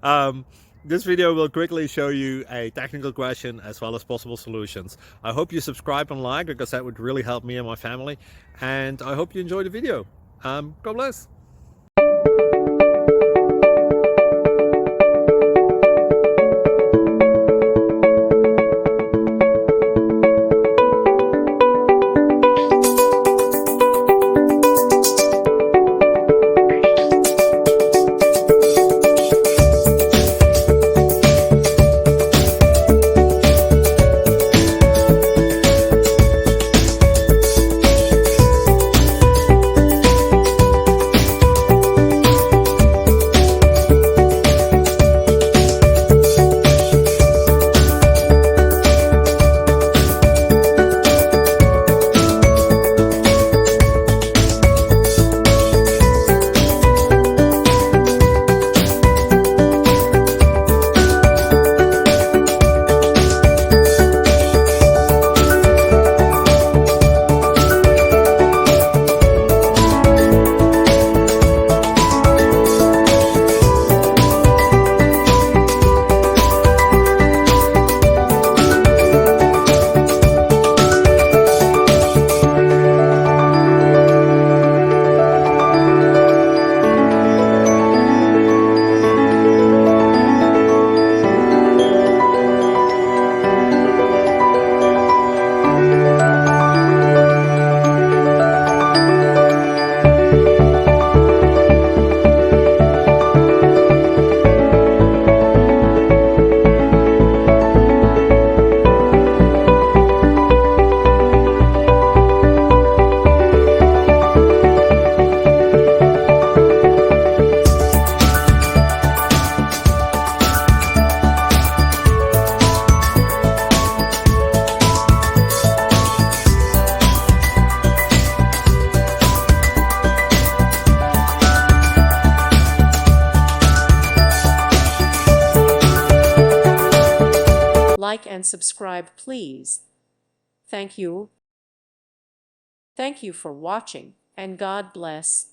um, this video will quickly show you a technical question as well as possible solutions. I hope you subscribe and like, because that would really help me and my family. And I hope you enjoy the video. God bless. Like and subscribe, please. Thank you. Thank you for watching, and God bless.